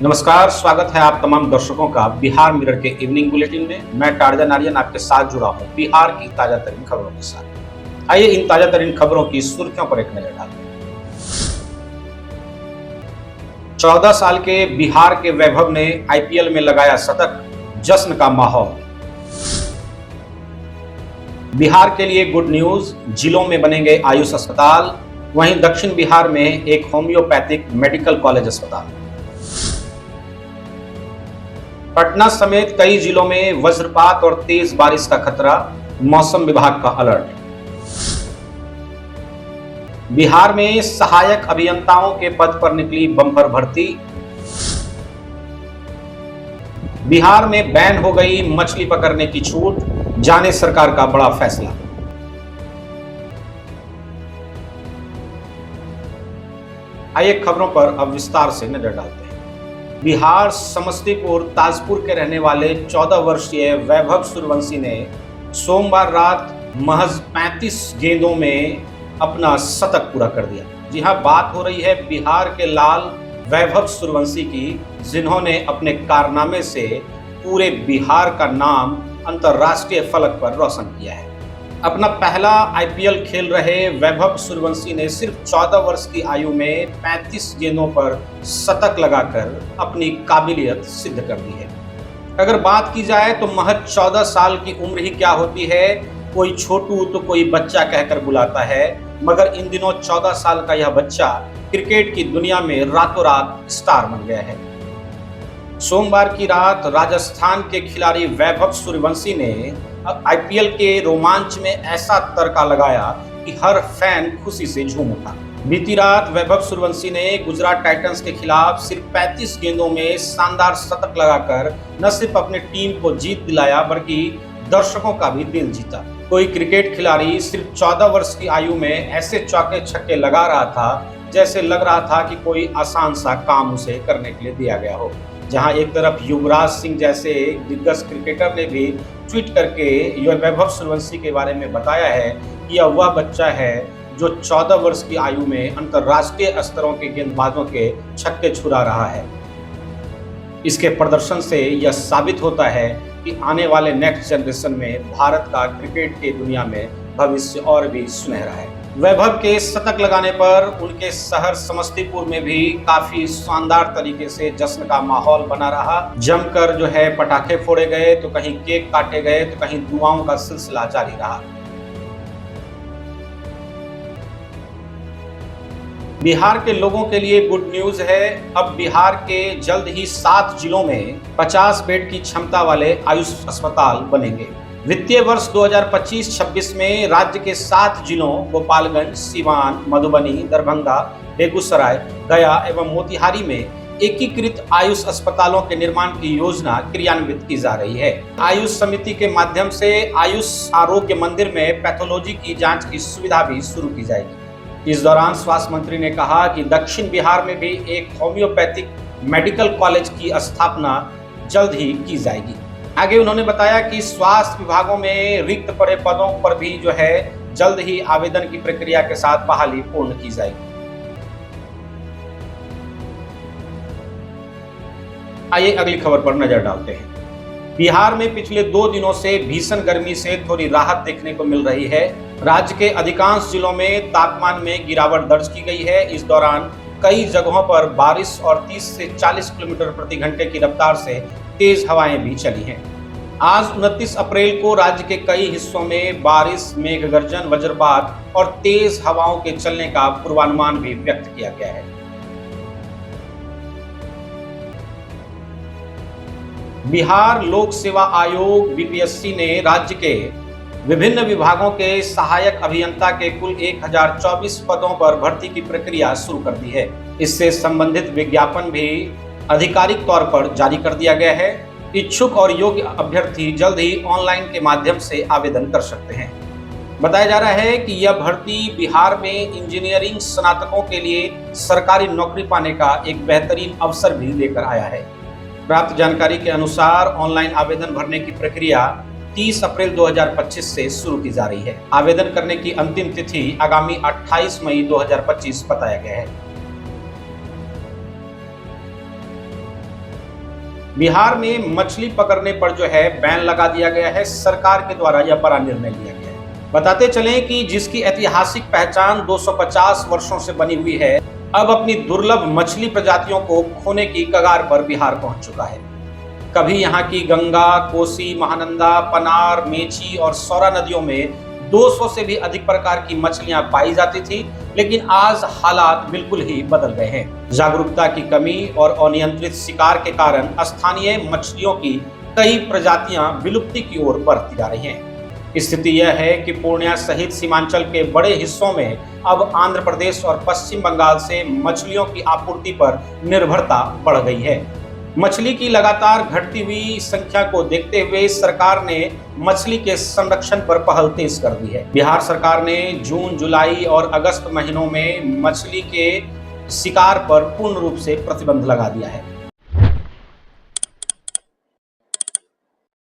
नमस्कार, स्वागत है आप तमाम दर्शकों का बिहार मिरर के इवनिंग बुलेटिन में। मैं टारजन आर्यन आपके साथ जुड़ा हूं बिहार की ताजा तरीन खबरों के साथ। आइए इन ताजा तरीन खबरों की सुर्खियों पर एक नजर डालते हैं। 14 साल के बिहार के वैभव ने आईपीएल में लगाया शतक, जश्न का माहौल। बिहार के लिए गुड न्यूज, जिलों में बनेंगे आयुष अस्पताल। वहीं दक्षिण बिहार में एक होम्योपैथिक मेडिकल कॉलेज अस्पताल। पटना समेत कई जिलों में वज्रपात और तेज बारिश का खतरा, मौसम विभाग का अलर्ट। बिहार में सहायक अभियंताओं के पद पर निकली बम्पर भर्ती। बिहार में बैन हो गई मछली पकड़ने की छूट, जाने सरकार का बड़ा फैसला। आइए खबरों पर अब विस्तार से नजर डालते हैं। बिहार समस्तीपुर ताजपुर के रहने वाले 14 वर्षीय वैभव सूर्यवंशी ने सोमवार रात महज 35 गेंदों में अपना शतक पूरा कर दिया। जी हां, बात हो रही है बिहार के लाल वैभव सूर्यवंशी की, जिन्होंने अपने कारनामे से पूरे बिहार का नाम अंतर्राष्ट्रीय फलक पर रोशन किया है। अपना पहला आईपीएल खेल रहे वैभव सूर्यवंशी ने सिर्फ 14 वर्ष की आयु में 35 गेंदों पर शतक लगाकर अपनी काबिलियत सिद्ध कर दी है। अगर बात की जाए तो महज 14 साल की उम्र ही क्या होती है, कोई छोटू तो कोई बच्चा कहकर बुलाता है, मगर इन दिनों 14 साल का यह बच्चा क्रिकेट की दुनिया में रातों रात स्टार बन गया है। सोमवार की रात राजस्थान के खिलाड़ी वैभव सूर्यवंशी ने आईपीएल के रोमांच में ऐसा तड़का लगाया कि हर फैन खुशी से झूम उठा। बीती रात वैभव सूर्यवंशी ने गुजरात टाइटंस के खिलाफ सिर्फ 35 गेंदों में शानदार शतक लगाकर न सिर्फ अपनी टीम को जीत दिलाया बल्कि दर्शकों का भी दिल जीता। कोई क्रिकेट खिलाड़ी सिर्फ 14 वर्ष की आयु में ऐसे चौके छक्के लगा रहा था जैसे लग रहा था कि कोई आसान सा काम उसे करने के लिए दिया गया हो। जहां एक तरफ युवराज सिंह जैसे दिग्गज क्रिकेटर ने भी ट्वीट करके यह वैभव सूर्यवंशी के बारे में बताया है कि यह वह बच्चा है जो 14 वर्ष की आयु में अंतर्राष्ट्रीय स्तरों के गेंदबाजों के छक्के छुड़ा रहा है। इसके प्रदर्शन से यह साबित होता है कि आने वाले नेक्स्ट जनरेशन में भारत का क्रिकेट की दुनिया में भविष्य और भी सुनहरा है। वैभव के शतक लगाने पर उनके शहर समस्तीपुर में भी काफी शानदार तरीके से जश्न का माहौल बना रहा। जमकर जो है पटाखे फोड़े गए, तो कहीं केक काटे गए, तो कहीं दुआओं का सिलसिला जारी रहा। बिहार के लोगों के लिए गुड न्यूज है। अब बिहार के जल्द ही 7 जिलों में 50 बेड की क्षमता वाले आयुष अस्पताल बनेंगे। वित्तीय वर्ष 2025-26 में राज्य के 7 जिलों गोपालगंज, सीवान, मधुबनी, दरभंगा, बेगूसराय, गया एवं मोतिहारी में एकीकृत आयुष अस्पतालों के निर्माण की योजना क्रियान्वित की जा रही है। आयुष समिति के माध्यम से आयुष आरोग्य मंदिर में पैथोलॉजी की जांच की सुविधा भी शुरू की जाएगी। इस दौरान स्वास्थ्य मंत्री ने कहा कि दक्षिण बिहार में भी एक होम्योपैथिक मेडिकल कॉलेज की स्थापना जल्द ही की जाएगी। आगे उन्होंने बताया कि स्वास्थ्य विभागों में रिक्त पड़े पदों पर भी जो है जल्द ही आवेदन की प्रक्रिया के साथ बहाली पूर्ण की जाएगी। आइए अगली खबर पर नजर डालते हैं। बिहार में पिछले 2 दिनों से भीषण गर्मी से थोड़ी राहत देखने को मिल रही है। राज्य के अधिकांश जिलों में तापमान में गिरावट दर्ज की गई है। इस दौरान कई जगहों पर बारिश और 30 से 40 किलोमीटर प्रति घंटे की रफ्तार से तेज हवाएं भी चली हैं। आज 29 अप्रैल को राज्य के कई हिस्सों में बारिश, मेघ गर्जन, वज्रपात और तेज हवाओं के चलने का पूर्वानुमान भी व्यक्त किया गया है। बिहार लोक सेवा आयोग बीपीएससी ने राज्य के विभिन्न विभागों के सहायक अभियंता के कुल 1024 पदों पर भर्ती की प्रक्रिया शुरू कर दी है। इससे संबंधित विज्ञापन भी आधिकारिक तौर पर जारी कर दिया गया है। इच्छुक और योग्य अभ्यर्थी जल्द ही ऑनलाइन के माध्यम से आवेदन कर सकते हैं। बताया जा रहा है कि यह भर्ती बिहार में इंजीनियरिंग स्नातकों के लिए सरकारी नौकरी पाने का एक बेहतरीन अवसर भी लेकर आया है। प्राप्त जानकारी के अनुसार ऑनलाइन आवेदन भरने की प्रक्रिया 30 अप्रैल 2025 से शुरू की जा रही है। आवेदन करने की अंतिम तिथि आगामी 28 मई 2025 बताया गया है। बिहार में मछली पकड़ने पर जो है बैन लगा दिया गया है। सरकार के द्वारा यह बड़ा निर्णय लिया गया है। बताते चलें कि जिसकी ऐतिहासिक पहचान 250 वर्षों से बनी हुई है, अब अपनी दुर्लभ मछली प्रजातियों को खोने की कगार पर बिहार पहुंच चुका है। कभी यहाँ की गंगा, कोसी, महानंदा, पनार, मेची और सौरा नदियों में 200 से भी अधिक प्रकार की मछलियां पाई जाती थी, लेकिन आज हालात बिल्कुल ही बदल गए हैं। जागरूकता की कमी और अनियंत्रित शिकार के कारण स्थानीय मछलियों की कई प्रजातियां विलुप्ति की ओर बढ़ती जा रही हैं। स्थिति यह है कि पूर्णिया सहित सीमांचल के बड़े हिस्सों में अब आंध्र प्रदेश और पश्चिम बंगाल से मछलियों की आपूर्ति पर निर्भरता बढ़ गई है। मछली की लगातार घटती हुई संख्या को देखते हुए सरकार ने मछली के संरक्षण पर पहल तेज कर दी है। बिहार सरकार ने जून, जुलाई और अगस्त महीनों में मछली के शिकार पर पूर्ण रूप से प्रतिबंध लगा दिया है।